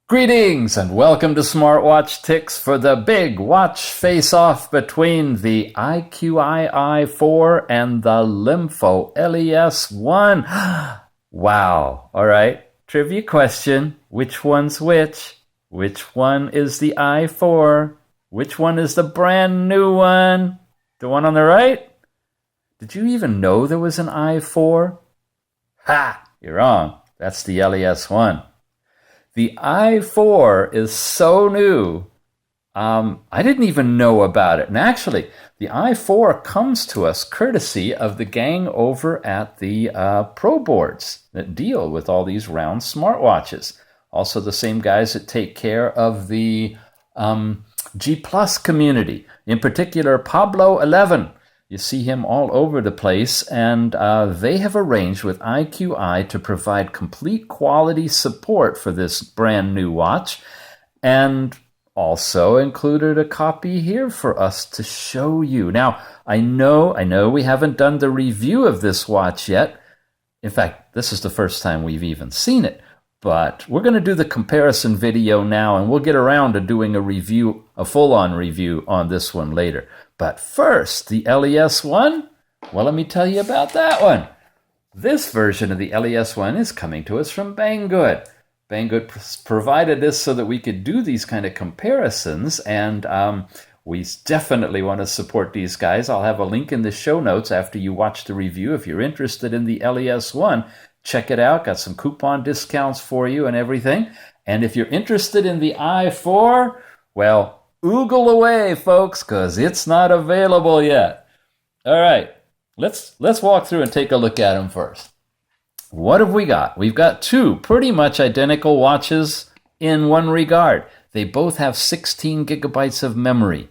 Greetings and welcome to SmartWatchTicks for the big watch face-off between the IQI i4 and the LEMFO LES1. Wow. All right. Trivia question. Which one's which? Which one is the i4? Which one is the brand new one? The one on the right? Did you even know there was an i4? Ha! You're wrong. That's the LES1. The i4 is so new, I didn't even know about it. And actually, the i4 comes to us courtesy of the gang over at the Pro Boards that deal with all these round smartwatches. Also the same guys that take care of the G Plus community, in particular Pablo 11. You see him all over the place, and they have arranged with IQI to provide complete quality support for this brand new watch, and also included a copy here for us to show you. Now, I know we haven't done the review of this watch yet. In fact, this is the first time we've even seen it. But we're going to do the comparison video now, and we'll get around to doing a review, a full-on review on this one later. But first, the LES1, well, let me tell you about that one. This version of the LES1 is coming to us from Banggood. Banggood provided this so that we could do these kind of comparisons, and we definitely want to support these guys. I'll have a link in the show notes after you watch the review. If you're interested in the LES1, check it out. Got some coupon discounts for you and everything. And if you're interested in the i4, well, oogle away, folks, because it's not available yet. All right, let's walk through and take a look at them first. What have we got? We've got two pretty much identical watches in one regard. They both have 16 gigabytes of memory.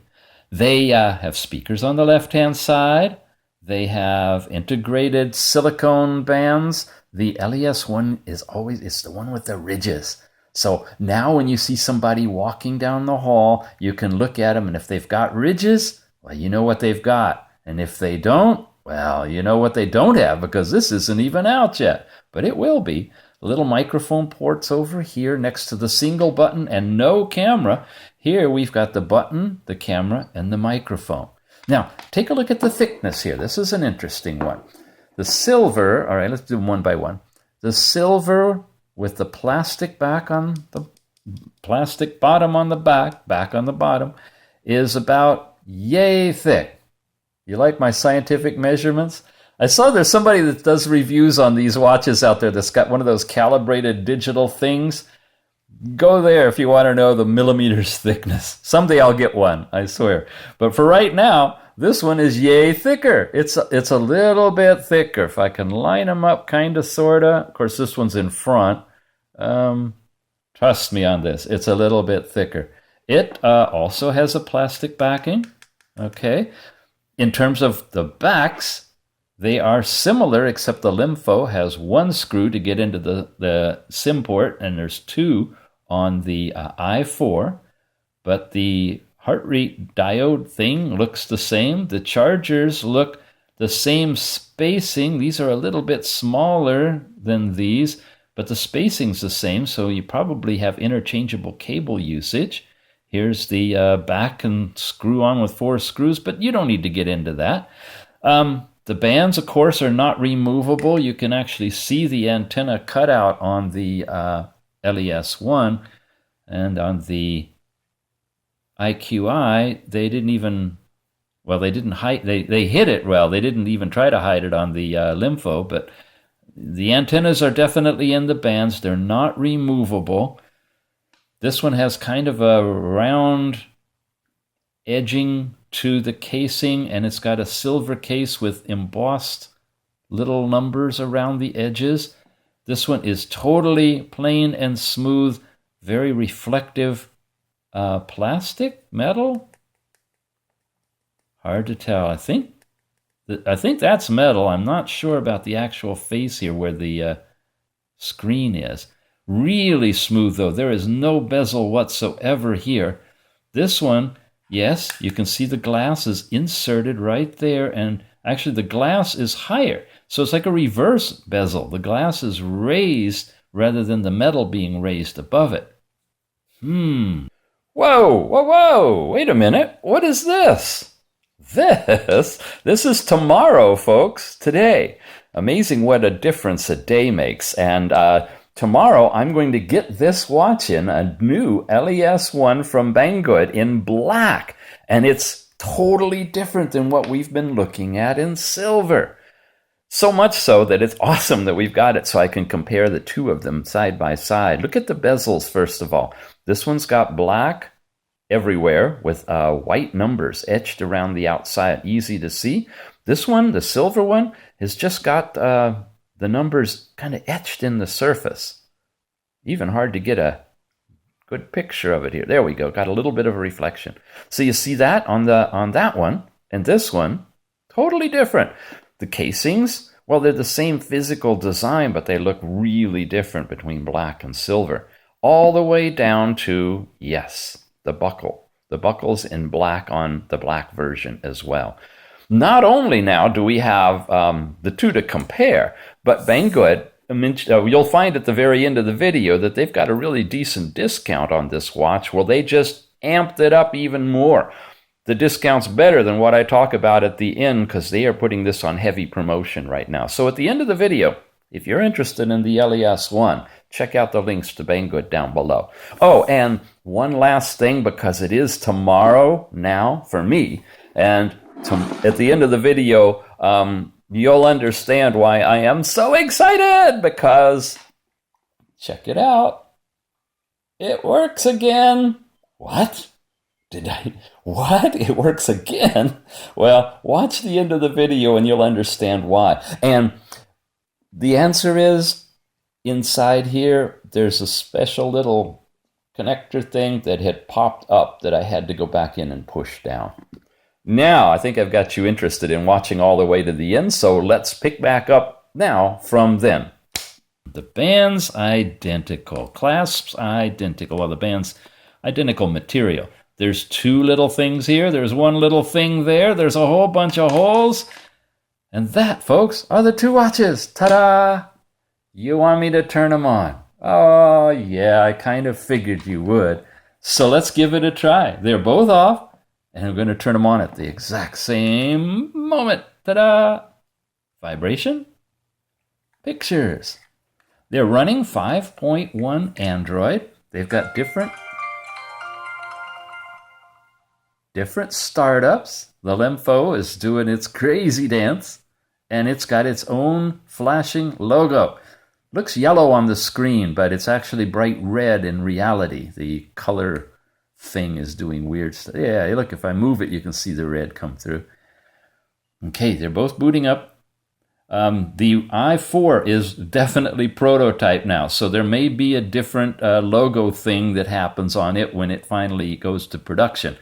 They have speakers on the left-hand side. They have integrated silicone bands. The LES1 is the one with the ridges. So now when you see somebody walking down the hall, you can look at them, and if they've got ridges, well, you know what they've got. And if they don't, well, you know what they don't have, because this isn't even out yet. But it will be. Little microphone ports over here next to the single button and no camera. Here we've got the button, the camera, and the microphone. Now, take a look at the thickness here. This is an interesting one. The silver, all right, let's do them one by one. The silver with the plastic back on the plastic bottom on the back on the bottom, is about yay thick. You like my scientific measurements? I saw there's somebody that does reviews on these watches out there that's got one of those calibrated digital things. Go there if you want to know the millimeters thickness. Someday I'll get one, I swear. But for right now, this one is yay thicker. It's a little bit thicker. If I can line them up kind of, sort of. Of course, this one's in front. Trust me on this. It's a little bit thicker. It also has a plastic backing. Okay. In terms of the backs, they are similar, except the LEMFO has one screw to get into the SIM port, and there's two on the i4. But the heart rate diode thing looks the same. The chargers look the same spacing. These are a little bit smaller than these, but the spacing's the same, so you probably have interchangeable cable usage. Here's the back and screw on with 4 screws, but you don't need to get into that. The bands, of course, are not removable. You can actually see the antenna cutout on the LES1, and on the IQI, they didn't even, well, they didn't hide, they hid it well. They didn't even try to hide it on the LEMFO, but the antennas are definitely in the bands. They're not removable. This one has kind of a round edging to the casing, and it's got a silver case with embossed little numbers around the edges. This one is totally plain and smooth, very reflective plastic, metal? Hard to tell. I think that's metal. I'm not sure about the actual face here where the screen is. Really smooth, though. There is no bezel whatsoever here. This one, yes, you can see the glass is inserted right there, and actually the glass is higher. So it's like a reverse bezel. The glass is raised rather than the metal being raised above it. Whoa, whoa, whoa, wait a minute. What is this? This is tomorrow, folks, today. Amazing what a difference a day makes. And tomorrow I'm going to get this watch in, a new LES1 from Banggood in black. And it's totally different than what we've been looking at in silver. So much so that it's awesome that we've got it so I can compare the two of them side by side. Look at the bezels, first of all. This one's got black everywhere with white numbers etched around the outside, easy to see. This one, the silver one, has just got the numbers kind of etched in the surface. Even hard to get a good picture of it here. There we go, got a little bit of a reflection. So you see that on that one, and this one, totally different. The casings, well, they're the same physical design, but they look really different between black and silver. All the way down to, yes, the buckle. The buckle's in black on the black version as well. Not only now do we have the two to compare, but Banggood, you'll find at the very end of the video that they've got a really decent discount on this watch. Well, they just amped it up even more. The discount's better than what I talk about at the end because they are putting this on heavy promotion right now. So at the end of the video, if you're interested in the LES1, check out the links to Banggood down below. Oh, and one last thing, because it is tomorrow now for me, and at the end of the video, you'll understand why I am so excited, because check it out. It works again. What? What? It works again? Well, watch the end of the video and you'll understand why. And the answer is, inside here, there's a special little connector thing that had popped up that I had to go back in and push down. Now, I think I've got you interested in watching all the way to the end, so let's pick back up now from then. The band's identical. Clasps identical. Well, the band's identical material. There's two little things here. There's one little thing there. There's a whole bunch of holes. And that, folks, are the two watches. Ta-da! You want me to turn them on? Oh, yeah, I kind of figured you would. So let's give it a try. They're both off, and I'm going to turn them on at the exact same moment. Ta-da! Vibration. Pictures. They're running 5.1 Android. They've got different startups. The LEMFO is doing its crazy dance, and it's got its own flashing logo. Looks yellow on the screen, but it's actually bright red in reality. The color thing is doing weird stuff. Yeah, look, if I move it, you can see the red come through. Okay, they're both booting up. The i4 is definitely prototype now, so there may be a different logo thing that happens on it when it finally goes to production.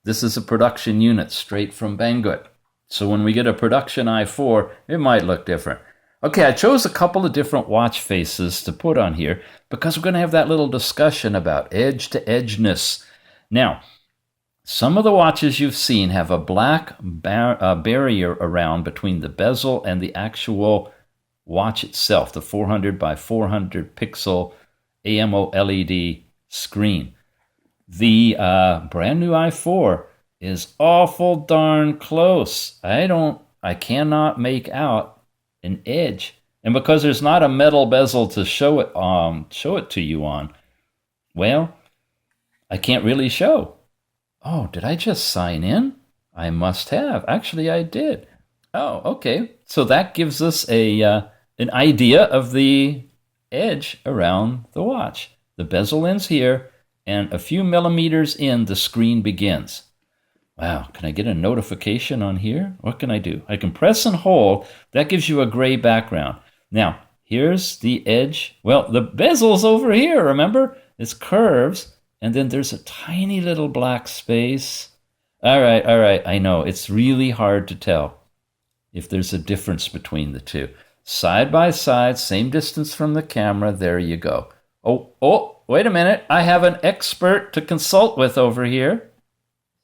This is a production unit straight from Banggood. So when we get a production i4, it might look different. Okay, I chose a couple of different watch faces to put on here because we're going to have that little discussion about edge-to-edgeness. Now, some of the watches you've seen have a black barrier around between the bezel and the actual watch itself, the 400 by 400 pixel AMO LED screen. The brand new i4 is awful darn close. I cannot make out an edge. And because there's not a metal bezel to show it to you on, well, I can't really show. Oh, did I just sign in? I must have. Actually, I did. Oh, okay. So that gives us an idea of the edge around the watch. The bezel ends here, and a few millimeters in, the screen begins. Wow, can I get a notification on here? What can I do? I can press and hold. That gives you a gray background. Now, here's the edge. Well, the bezel's over here, remember? It's curves, and then there's a tiny little black space. All right, I know. It's really hard to tell if there's a difference between the two. Side by side, same distance from the camera. There you go. Oh, wait a minute. I have an expert to consult with over here.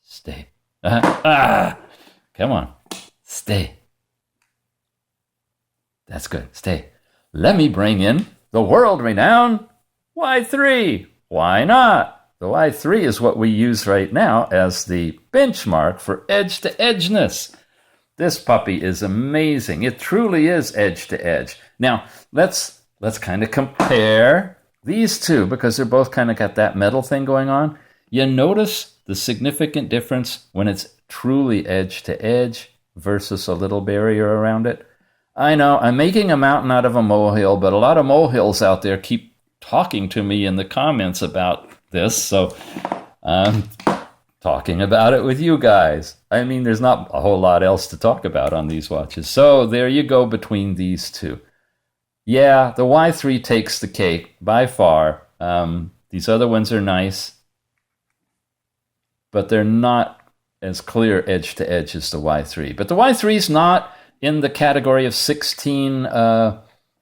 Stay. Come on. Stay. That's good. Stay. Let me bring in the world-renowned Y3. Why not? The Y3 is what we use right now as the benchmark for edge-to-edgeness. This puppy is amazing. It truly is edge-to-edge. Now, let's kind of compare these two because they're both kind of got that metal thing going on. You notice the significant difference when it's truly edge-to-edge versus a little barrier around it? I know, I'm making a mountain out of a molehill, but a lot of molehills out there keep talking to me in the comments about this, so I'm talking about it with you guys. I mean, there's not a whole lot else to talk about on these watches. So there you go between these two. Yeah, the Y3 takes the cake by far. These other ones are nice, but they're not as clear edge to edge as the Y3. But the Y3 is not in the category of 16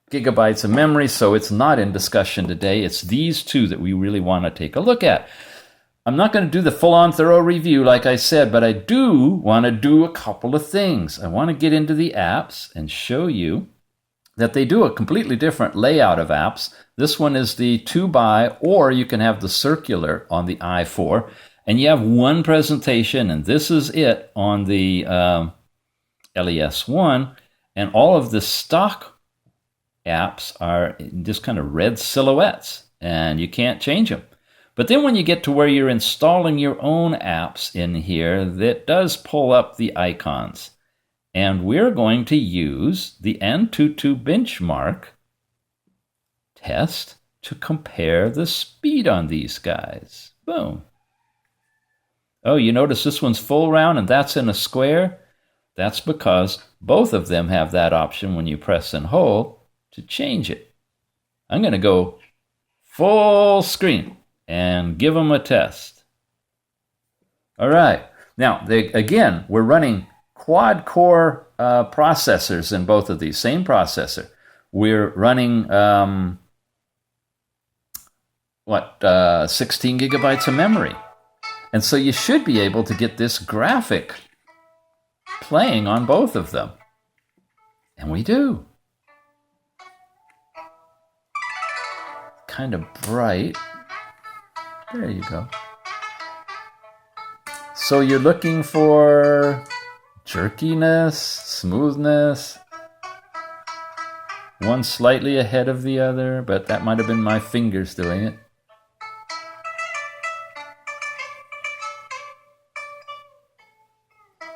gigabytes of memory, so it's not in discussion today. It's these two that we really want to take a look at. I'm not going to do the full-on thorough review like I said, but I do want to do a couple of things. I want to get into the apps and show you that they do a completely different layout of apps. This one is the 2x, or you can have the circular on the i4, and you have one presentation, and this is it on the LES1, and all of the stock apps are just kind of red silhouettes, and you can't change them. But then when you get to where you're installing your own apps in here, that does pull up the icons. And we're going to use the Antutu benchmark test to compare the speed on these guys. Boom. Oh, you notice this one's full round and that's in a square? That's because both of them have that option when you press and hold to change it. I'm going to go full screen and give them a test. All right. Now, again, we're running quad-core processors in both of these. Same processor. We're running, 16 gigabytes of memory. And so you should be able to get this graphic playing on both of them. And we do. Kind of bright. There you go. So you're looking for jerkiness, smoothness. One slightly ahead of the other, but that might have been my fingers doing it.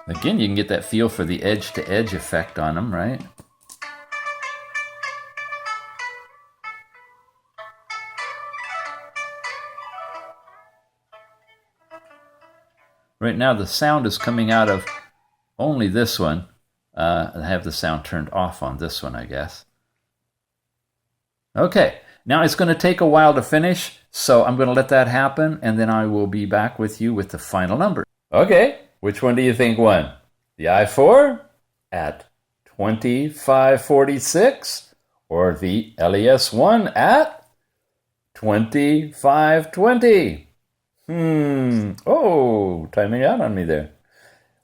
Again, you can get that feel for the edge-to-edge effect on them, right? Right now, the sound is coming out of only this one. I have the sound turned off on this one, I guess. Okay, now it's going to take a while to finish, so I'm going to let that happen, and then I will be back with you with the final number. Okay, which one do you think won? The i4 at 2546, or the LES1 at 2520? Oh, timing out on me there.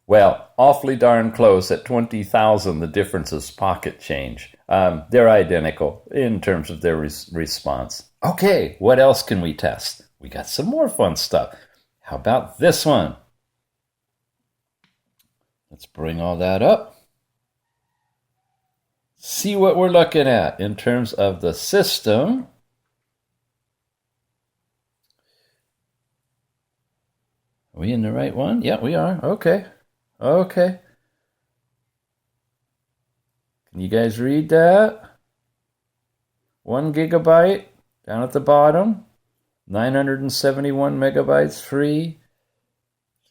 Well, awfully darn close at 20,000. The difference is pocket change. They're identical in terms of their response. Okay, what else can we test? We got some more fun stuff. How about this one? Let's bring all that up. See what we're looking at in terms of the system. Are we in the right one? Yeah, we are. Okay. Okay. Can you guys read that? 1 gigabyte down at the bottom. 971 megabytes free.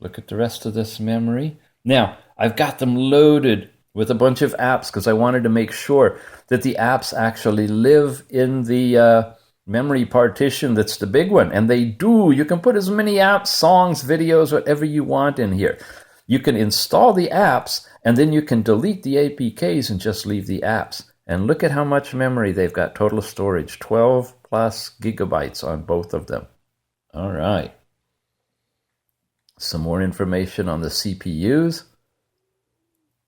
Look at the rest of this memory. Now, I've got them loaded with a bunch of apps because I wanted to make sure that the apps actually live in the memory partition that's the big one. And they do. You can put as many apps, songs, videos, whatever you want in here. You can install the apps, and then you can delete the APKs and just leave the apps. And look at how much memory they've got. Total storage, 12 plus gigabytes on both of them. All right. Some more information on the CPUs.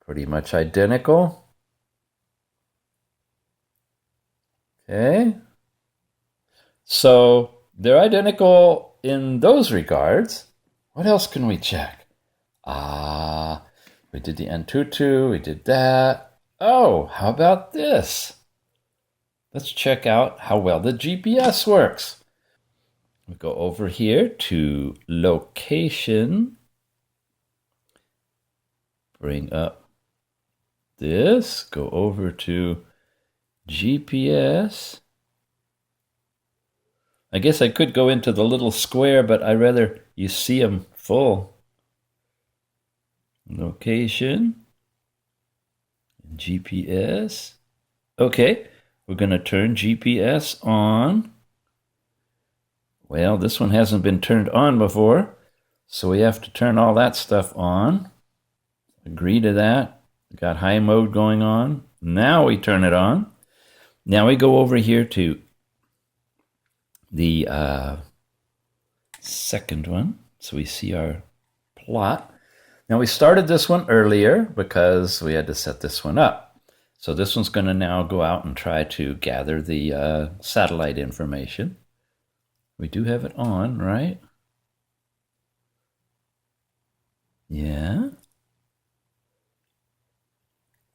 Pretty much identical. Okay. So they're identical in those regards, what else can we check? We did the Antutu, we did that. Oh, how about this? Let's check out how well the GPS works. We go over here to location. Bring up this. Go over to GPS. I guess I could go into the little square, but I'd rather you see them full. Location. GPS. Okay, we're going to turn GPS on. Well, this one hasn't been turned on before, so we have to turn all that stuff on. Agree to that. We got high mode going on. Now we turn it on. Now we go over here to the second one, so we see our plot. Now we started this one earlier because we had to set this one up. So this one's going to now go out and try to gather the satellite information. We do have it on, right? Yeah.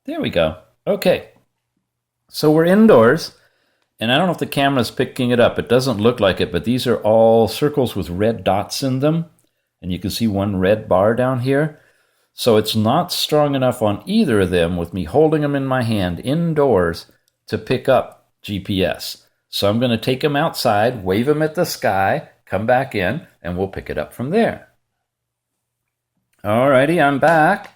There we go. Okay. So we're indoors, and I don't know if the camera's picking it up. It doesn't look like it, but these are all circles with red dots in them, and you can see one red bar down here. So it's not strong enough on either of them with me holding them in my hand indoors to pick up GPS. So I'm going to take them outside, wave them at the sky, come back in, and we'll pick it up from there. Alrighty, I'm back.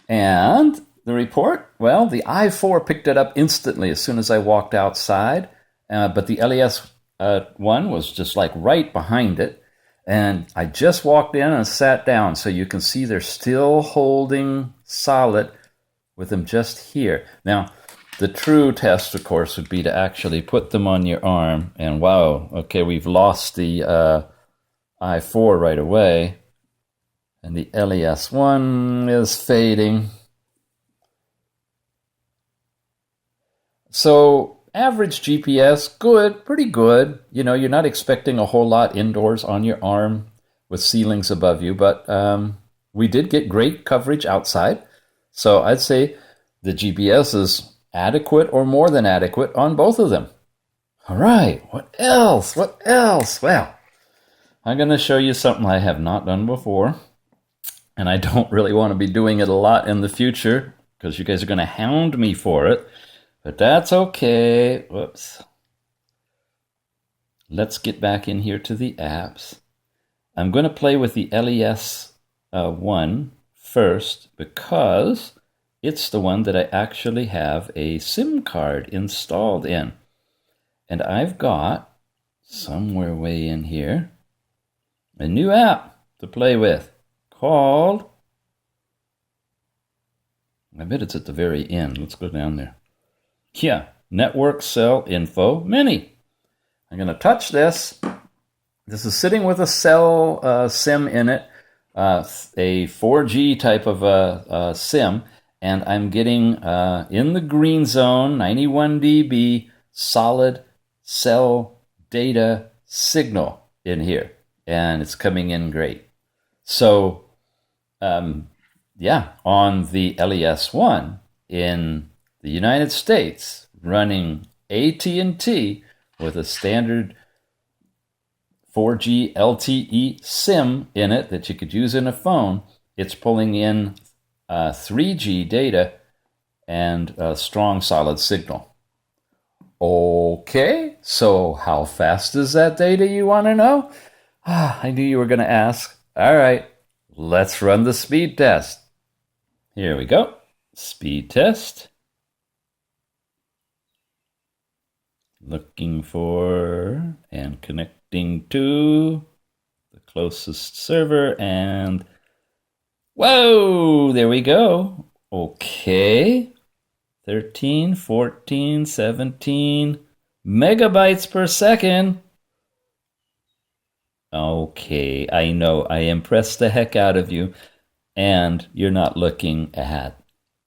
And the report, well, the i4 picked it up instantly as soon as I walked outside, but the LES1 was just like right behind it. And I just walked in and sat down, so you can see they're still holding solid with them just here. Now, the true test, of course, would be to actually put them on your arm. And wow, okay, we've lost the i4 right away. And the LES1 is fading. So average GPS, good, pretty good. You know, you're not expecting a whole lot indoors on your arm with ceilings above you, but we did get great coverage outside. So I'd say the GPS is adequate or more than adequate on both of them. All right, what else? What else? Well, I'm going to show you something I have not done before, and I don't really want to be doing it a lot in the future because you guys are going to hound me for it, but that's okay. Whoops. Let's get back in here to the apps. I'm going to play with the LES1 first because it's the one that I actually have a SIM card installed in. And I've got, somewhere way in here, a new app to play with called, I bet it's at the very end. Let's go down there. Yeah, Network Cell Info Mini. I'm going to touch this. This is sitting with a cell SIM in it, a 4G type of a SIM. And I'm getting, in the green zone, 91 dB solid cell data signal in here. And it's coming in great. So, yeah, on the LES1 in the United States, running AT&T with a standard 4G LTE SIM in it that you could use in a phone, it's pulling in 3G data and a strong solid signal. Okay, so how fast is that data, you want to know? I knew you were going to ask. All right, let's run the speed test. Here we go. Speed test. Looking for and connecting to the closest server, and whoa, there we go. Okay. 13, 14, 17 megabytes per second. Okay, I know I impressed the heck out of you, and you're not looking at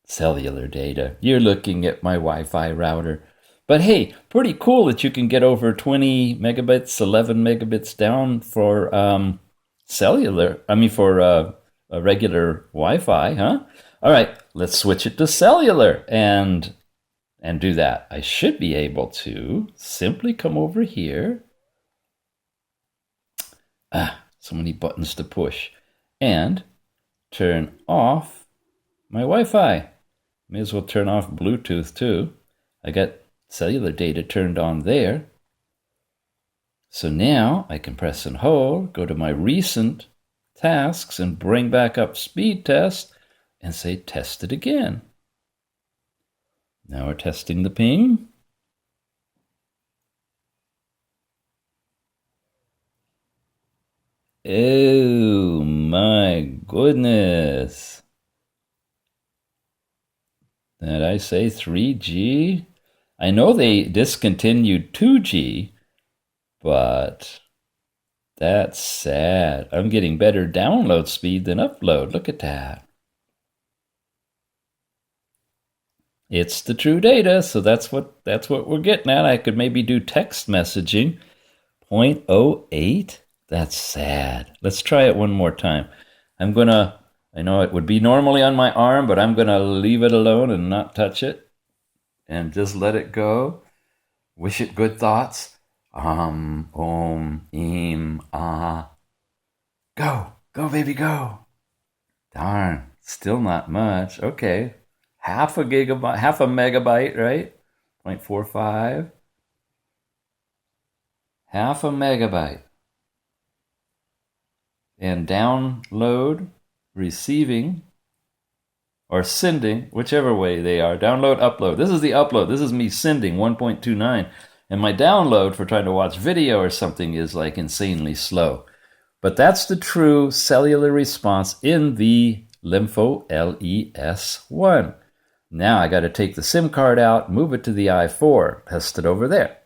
cellular data. You're looking at my Wi-Fi router. But hey, pretty cool that you can get over 20 megabits, 11 megabits down for cellular. I mean, for a regular Wi-Fi, huh? All right, let's switch it to cellular and do that. I should be able to simply come over here. So many buttons to push. And turn off my Wi-Fi. May as well turn off Bluetooth too. I got cellular data turned on there. So now I can press and hold, go to my recent tasks and bring back up speed test and say test it again. Now we're testing the ping. Oh my goodness. Did I say 3G? I know they discontinued 2G, but that's sad. I'm getting better download speed than upload. Look at that. It's the true data, so that's what we're getting at. I could maybe do text messaging. 0.08? That's sad. Let's try it one more time. I know it would be normally on my arm, but I'm gonna leave it alone and not touch it and just let it go. Wish it good thoughts. Om, im, ah. Go, baby, go. Darn, still not much. Okay, half a megabyte, right? 0.45. Half a megabyte. And download, receiving, or sending, whichever way they are. Download, upload. This is the upload. This is me sending 1.29. And my download for trying to watch video or something is like insanely slow. But that's the true cellular response in the LEMFO LES1. Now I got to take the SIM card out, move it to the i4, test it over there.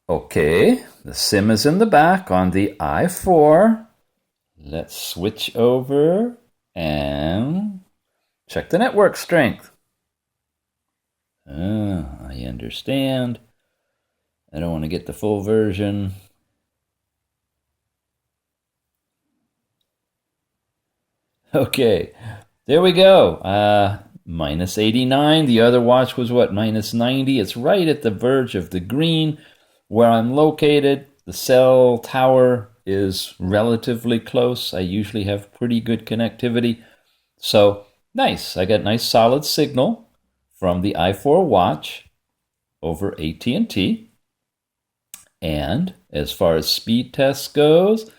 Okay, the SIM is in the back on the i4. Let's switch over and check the network strength. I understand. I don't want to get the full version. Okay, there we go. Minus 89. The other watch was what? Minus 90. It's right at the verge of the green where I'm located. The cell tower is relatively close. I usually have pretty good connectivity. So nice. I got nice solid signal from the i4 watch over AT&T. And as far as speed test goes,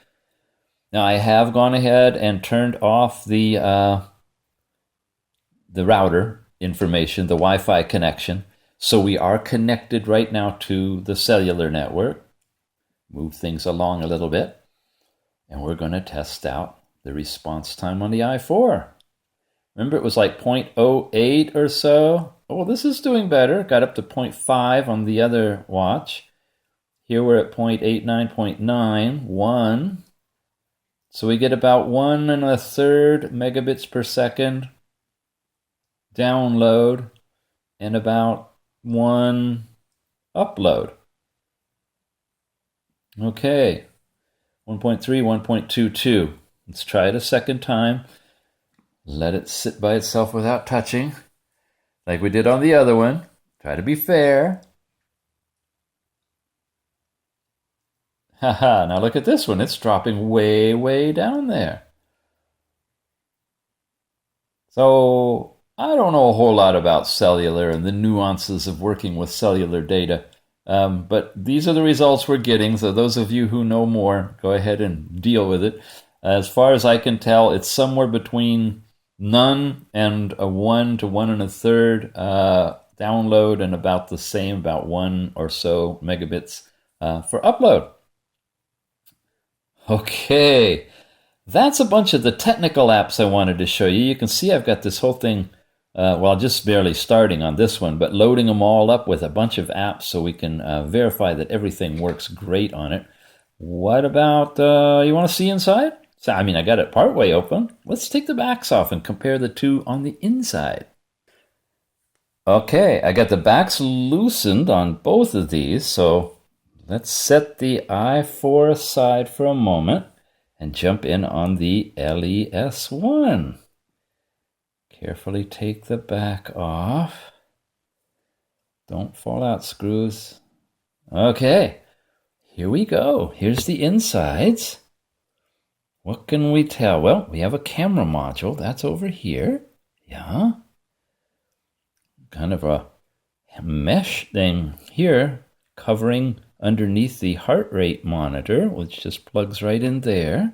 now I have gone ahead and turned off the router information, the Wi-Fi connection. So we are connected right now to the cellular network. Move things along a little bit. And we're going to test out the response time on the i4. Remember, it was like 0.08 or so. Oh, this is doing better. Got up to 0.5 on the other watch. Here we're at 0.89, 0.9, 1. So we get about 1 1/3 megabits per second download and about 1 upload. Okay, 1.3, 1.22. Let's try it a second time. Let it sit by itself without touching, like we did on the other one. Try to be fair. Haha, now look at this one. It's dropping way, way down there. So I don't know a whole lot about cellular and the nuances of working with cellular data. But these are the results we're getting. So those of you who know more, go ahead and deal with it. As far as I can tell, it's somewhere between none and a 1 to 1 1/3 download, and about the same, about 1 or so megabits for upload. Okay, that's a bunch of the technical apps I wanted to show you. You can see I've got this whole thing, well, just barely starting on this one, but loading them all up with a bunch of apps so we can verify that everything works great on it. What about, you want to see inside? So, I mean, I got it partway open. Let's take the backs off and compare the two on the inside. Okay, I got the backs loosened on both of these, so let's set the i4 aside for a moment and jump in on the LES1. Carefully take the back off. Don't fall out, screws. Okay, here we go. Here's the insides. What can we tell? Well, we have a camera module. That's over here. Yeah. Kind of a mesh thing here covering underneath the heart rate monitor, which just plugs right in there.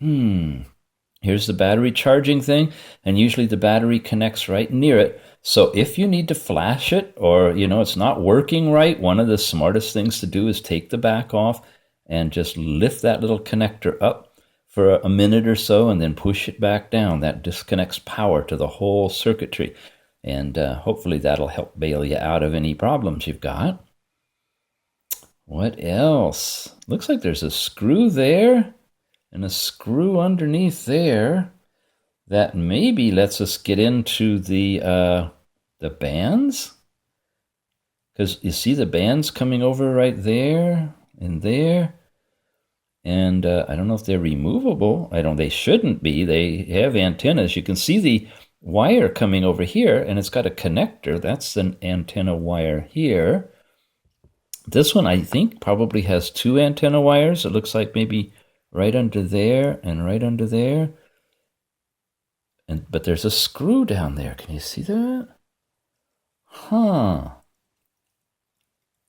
Here's the battery charging thing, and usually the battery connects right near it. So if you need to flash it, or it's not working right, one of the smartest things to do is take the back off and just lift that little connector up for a minute or so and then push it back down. That disconnects power to the whole circuitry, and hopefully that'll help bail you out of any problems you've got. What else? Looks like there's a screw there and a screw underneath there that maybe lets us get into the bands. Because you see the bands coming over right there and there. And I don't know if they're removable. They shouldn't be. They have antennas. You can see the wire coming over here, and it's got a connector. That's an antenna wire here. This one, I think, probably has two antenna wires. It looks like maybe right under there and right under there. But there's a screw down there. Can you see that? Huh.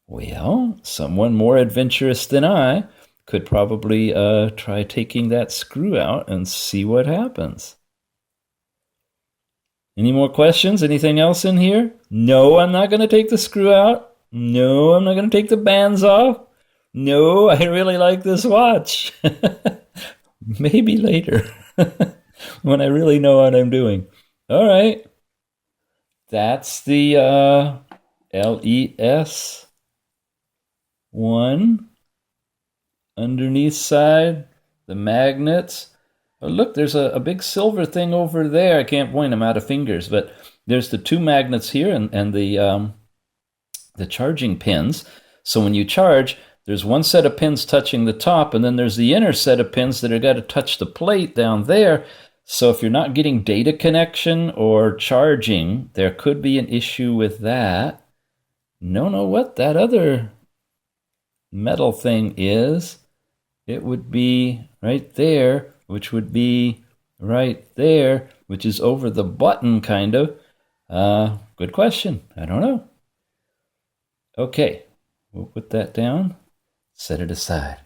Well, someone more adventurous than I could probably try taking that screw out and see what happens. Any more questions? Anything else in here? No, I'm not going to take the screw out. No, I'm not going to take the bands off. No, I really like this watch. Maybe later when I really know what I'm doing. All right. That's the LES1 underneath side, the magnets. Oh, look, there's a big silver thing over there. I can't point them out of fingers, but there's the two magnets here and the charging pins. So when you charge, there's one set of pins touching the top, and then there's the inner set of pins that are got to touch the plate down there. So if you're not getting data connection or charging, there could be an issue with that. No, what that other metal thing is, it would be right there, which would be right there, which is over the button, kind of. Good question. I don't know. Okay, we'll put that down. Set it aside.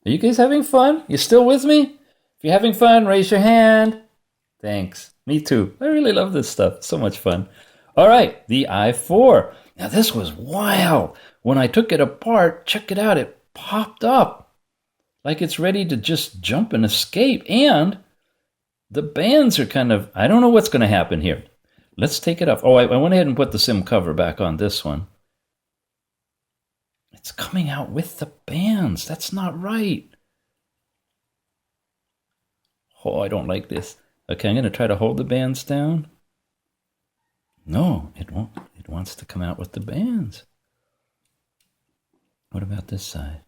Are you guys having fun? You still with me? If you're having fun, raise your hand. Thanks. Me too. I really love this stuff. So much fun. All right, the i4. Now this was wild. When I took it apart, check it out. It popped up like it's ready to just jump and escape. And the bands are kind of, I don't know what's going to happen here. Let's take it off. Oh, I went ahead and put the SIM cover back on this one. It's coming out with the bands. That's not right. Oh, I don't like this. Okay, I'm going to try to hold the bands down. No, it won't. It wants to come out with the bands. What about this side?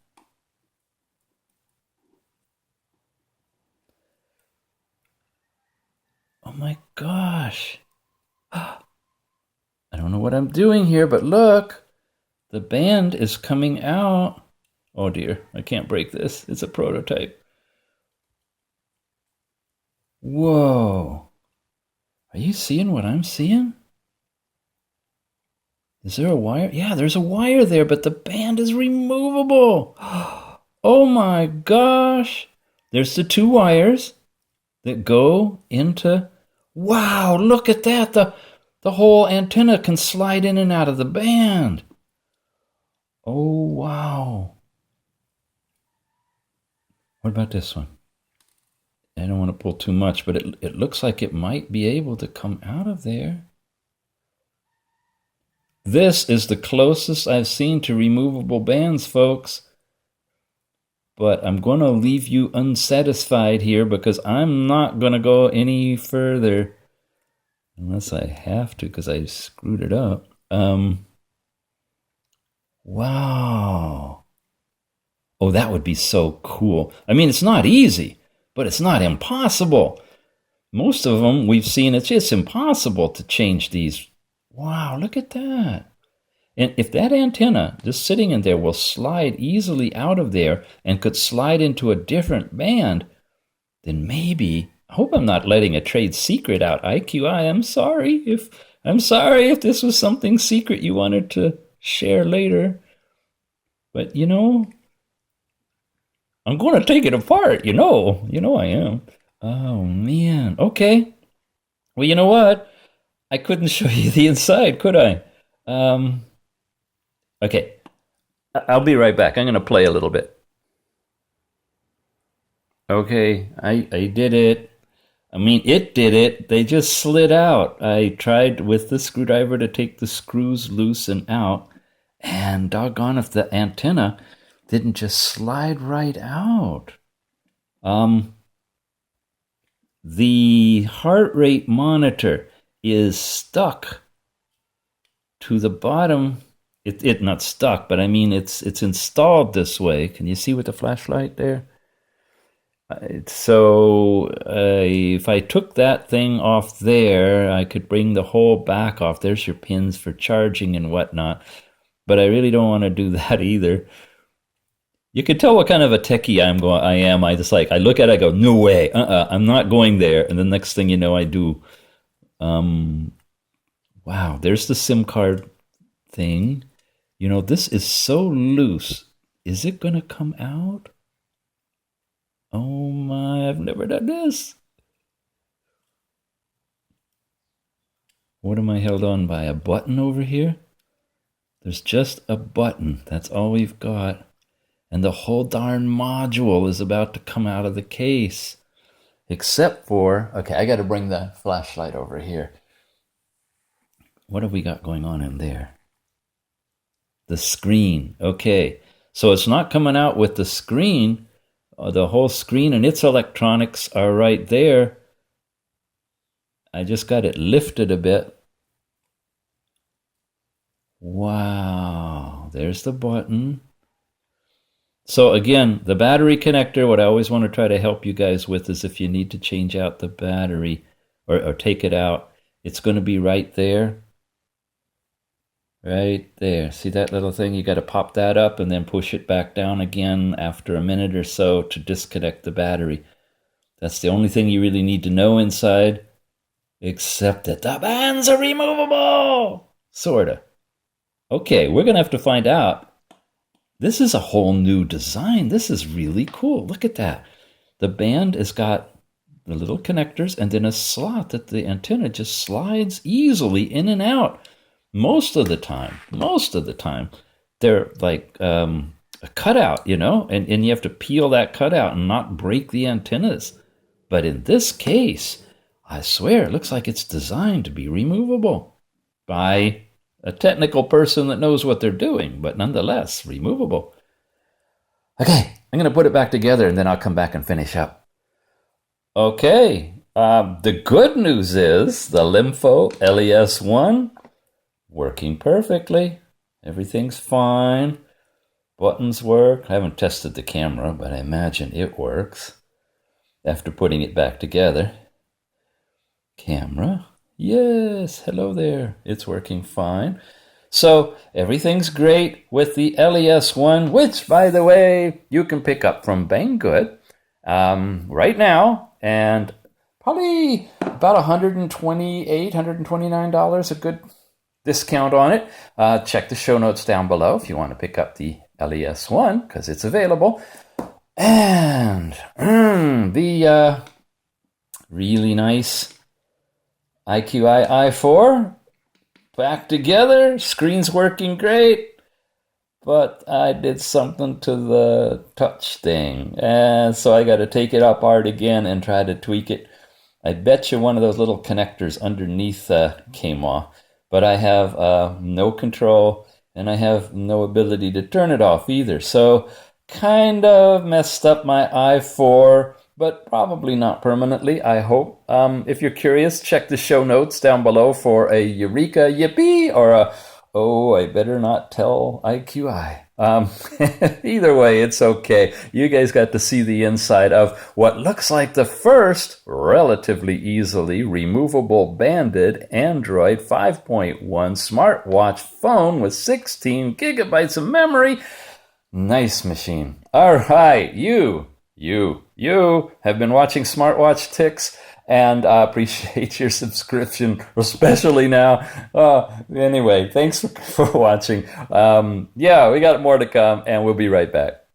Oh my gosh. I don't know what I'm doing here, but look. The band is coming out. Oh dear, I can't break this. It's a prototype. Whoa. Are you seeing what I'm seeing? Is there a wire? Yeah, there's a wire there, but the band is removable. Oh my gosh. There's the two wires that go into... Wow, look at that. The whole antenna can slide in and out of the band. Oh, wow. What about this one? I don't want to pull too much, but it looks like it might be able to come out of there. This is the closest I've seen to removable bands, folks. But I'm going to leave you unsatisfied here because I'm not going to go any further. Unless I have to because I screwed it up. Wow. Oh, that would be so cool. I mean, it's not easy, but it's not impossible. Most of them we've seen, it's just impossible to change these. Wow, look at that. And if that antenna just sitting in there will slide easily out of there and could slide into a different band, then maybe, I hope I'm not letting a trade secret out. IQI, I'm sorry if this was something secret you wanted to share later. But you know, I'm going to take it apart, you know I am. Oh man, okay. Well, you know what? I couldn't show you the inside, could I? Okay, I'll be right back. I'm going to play a little bit. Okay, I did it. I mean, it did it. They just slid out. I tried with the screwdriver to take the screws loose and out, and doggone if the antenna didn't just slide right out. The heart rate monitor is stuck to the bottom. It not stuck, but I mean it's installed this way. Can you see with the flashlight there? So if I took that thing off there, I could bring the whole back off. There's your pins for charging and whatnot. But I really don't want to do that either. You can tell what kind of a techie I am. I just I look at it, I go, no way, I'm not going there. And the next thing you know, I do. Wow, there's the SIM card thing. You know, this is so loose. Is it going to come out? Oh my, I've never done this. What am I held on by? A button over here? There's just a button. That's all we've got. And the whole darn module is about to come out of the case. Except for, okay, I got to bring the flashlight over here. What have we got going on in there? The screen. Okay, so it's not coming out with the screen. The whole screen and its electronics are right there. I just got it lifted a bit. Wow, there's the button. So again, the battery connector, what I always want to try to help you guys with is if you need to change out the battery or take it out, it's going to be right there. Right there. See that little thing? You got to pop that up and then push it back down again after a minute or so to disconnect the battery. That's the only thing you really need to know inside, except that the bands are removable. Sorta. Okay, we're going to have to find out. This is a whole new design. This is really cool. Look at that. The band has got the little connectors and then a slot that the antenna just slides easily in and out. Most of the time, they're like a cutout, you know, and you have to peel that cutout and not break the antennas. But in this case, I swear, it looks like it's designed to be removable by a technical person that knows what they're doing, but nonetheless, removable. Okay, I'm going to put it back together and then I'll come back and finish up. Okay, the good news is the LEMFO LES1 working perfectly. Everything's fine. Buttons work. I haven't tested the camera, but I imagine it works after putting it back together. Camera. Yes, hello there. It's working fine. So everything's great with the LES1, which, by the way, you can pick up from Banggood right now, and probably about $128, $129, a good discount on it. Check the show notes down below if you want to pick up the LES1, because it's available. And the really nice IQI i4 back together. Screen's working great, but I did something to the touch thing, and so I got to take it apart again and try to tweak it. I bet you one of those little connectors underneath came off, but I have no control and I have no ability to turn it off either. So kind of messed up my i4, but probably not permanently, I hope. If you're curious, check the show notes down below for a Eureka Yippee or a oh, I better not tell IQI. Either way, it's okay. You guys got to see the inside of what looks like the first relatively easily removable banded Android 5.1 smartwatch phone with 16 gigabytes of memory. Nice machine. All right, you have been watching SmartWatchTicks, and I appreciate your subscription, especially now. Anyway, thanks for watching. Yeah, we got more to come, and we'll be right back.